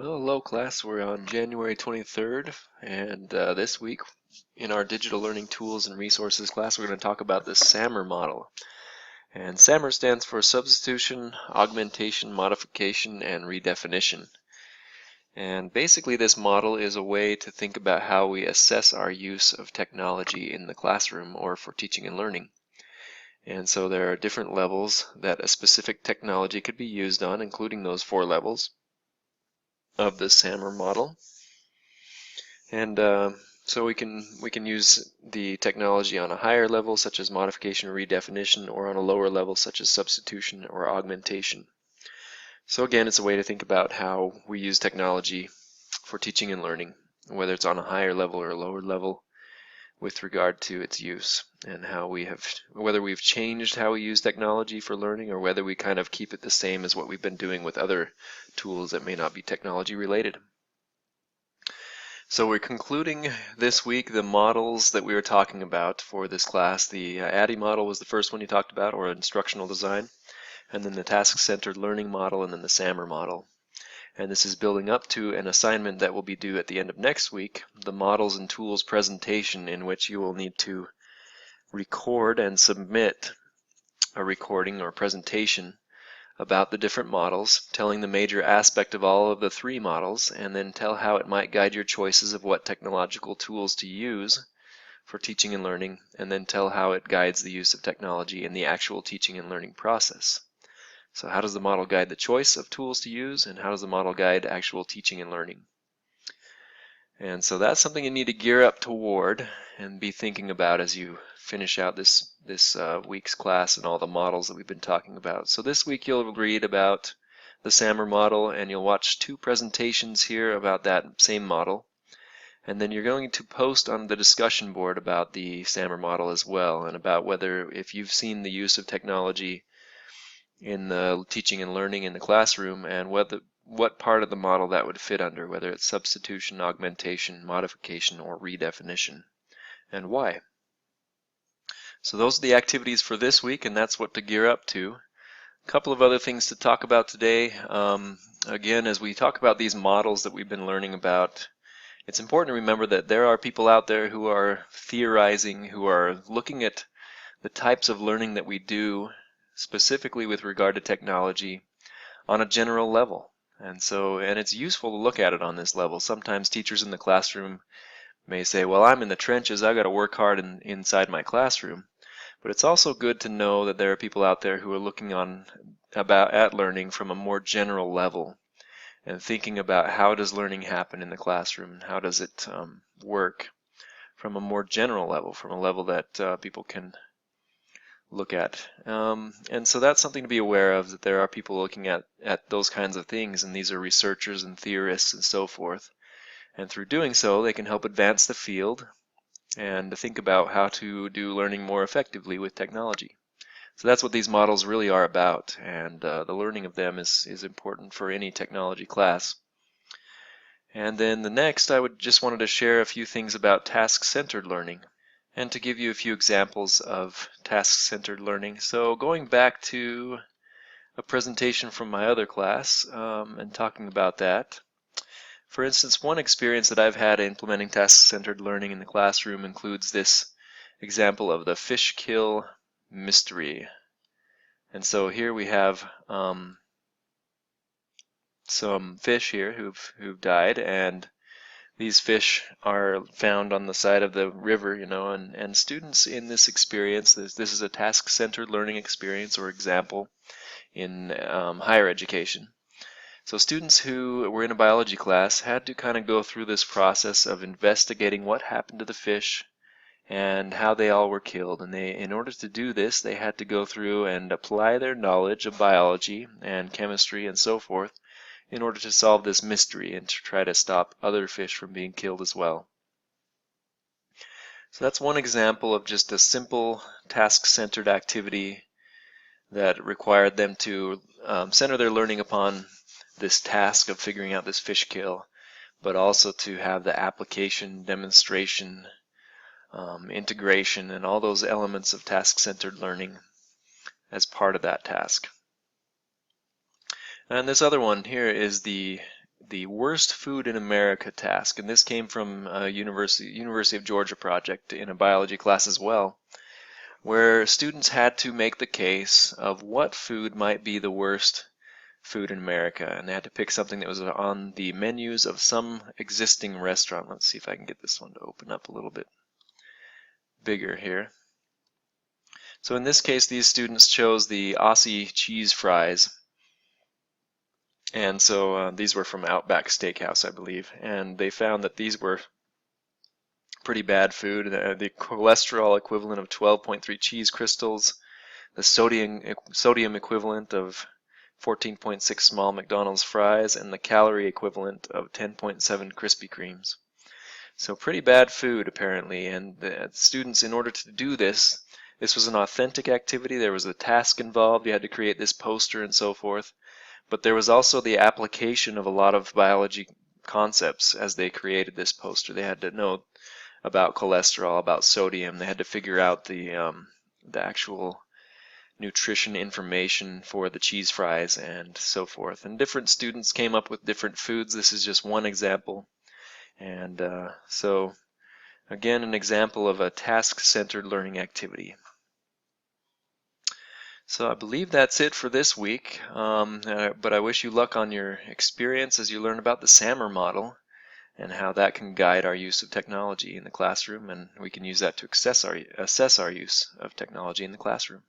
Well, hello class. We're on January 23rd, and this week in our Digital Learning Tools and Resources class, we're going to talk about the SAMR model. And SAMR stands for Substitution, Augmentation, Modification, and Redefinition. And basically this model is a way to think about how we assess our use of technology in the classroom or for teaching and learning. And so there are different levels that a specific technology could be used on, including those 4 levels of the SAMR model. And so we can use the technology on a higher level, such as modification or redefinition, or on a lower level, such as substitution or augmentation. So again, it's a way to think about how we use technology for teaching and learning, whether it's on a higher level or a lower level with regard to its use, and whether we've changed how we use technology for learning, or whether we kind of keep it the same as what we've been doing with other tools that may not be technology related. So we're concluding this week the models that we were talking about for this class. The ADDIE model was the first one you talked about, or instructional design, and then the task-centered learning model, and then the SAMR model. And this is building up to an assignment that will be due at the end of next week, the models and tools presentation, in which you will need to record and submit a recording or presentation about the different models, telling the major aspect of all of the 3 models, and then tell how it might guide your choices of what technological tools to use for teaching and learning, and then tell how it guides the use of technology in the actual teaching and learning process. So how does the model guide the choice of tools to use, and how does the model guide actual teaching and learning? And so that's something you need to gear up toward and be thinking about as you finish out this week's class and all the models that we've been talking about. So this week you'll read about the SAMR model, and you'll watch 2 presentations here about that same model. And then you're going to post on the discussion board about the SAMR model as well, and about whether, if you've seen the use of technology in the teaching and learning in the classroom, and what part of the model that would fit under, whether it's substitution, augmentation, modification, or redefinition, and why. So those are the activities for this week, and that's what to gear up to. A couple of other things to talk about today. Again, as we talk about these models that we've been learning about, it's important to remember that there are people out there who are theorizing, who are looking at the types of learning that we do, specifically with regard to technology, on a general level. And it's useful to look at it on this level. Sometimes teachers in the classroom may say, well, I'm in the trenches, I've got to work hard inside my classroom. But it's also good to know that there are people out there who are looking at learning from a more general level, and thinking about how does learning happen in the classroom, and how does it work from a more general level, from a level that people can look at. And so that's something to be aware of, that there are people looking at those kinds of things, and these are researchers and theorists and so forth. And through doing so, they can help advance the field and to think about how to do learning more effectively with technology. So that's what these models really are about, and the learning of them is important for any technology class. And then the next, I just wanted to share a few things about task-centered learning, and to give you a few examples of task-centered learning. So going back to a presentation from my other class and talking about that. For instance, one experience that I've had implementing task-centered learning in the classroom includes this example of the fish kill mystery. And so here we have some fish here who've died, and these fish are found on the side of the river, and students in this experience, this is a task-centered learning experience or example in higher education. So students who were in a biology class had to kind of go through this process of investigating what happened to the fish and how they all were killed. And in order to do this, they had to go through and apply their knowledge of biology and chemistry and so forth in order to solve this mystery and to try to stop other fish from being killed as well. So that's one example of just a simple task-centered activity that required them to center their learning upon this task of figuring out this fish kill, but also to have the application, demonstration, integration, and all those elements of task-centered learning as part of that task. And this other one here is the the Worst Food in America task, and this came from a University of Georgia project in a biology class as well, where students had to make the case of what food might be the worst food in America, and they had to pick something that was on the menus of some existing restaurant. Let's see if I can get this one to open up a little bit bigger here. So in this case, these students chose the Aussie cheese fries, and so these were from Outback Steakhouse, I believe, and they found that these were pretty bad food. The cholesterol equivalent of 12.3 cheese crystals, the sodium equivalent of 14.6 small McDonald's fries, and the calorie equivalent of 10.7 Krispy Kremes. So pretty bad food apparently, and the students, in order to do this was an authentic activity. There was a task involved. You had to create this poster and so forth. But there was also the application of a lot of biology concepts as they created this poster. They had to know about cholesterol, about sodium. They had to figure out the actual nutrition information for the cheese fries and so forth. And different students came up with different foods. This is just one example. And so again, an example of a task-centered learning activity. So I believe that's it for this week, but I wish you luck on your experience as you learn about the SAMR model and how that can guide our use of technology in the classroom, and we can use that to assess our use of technology in the classroom.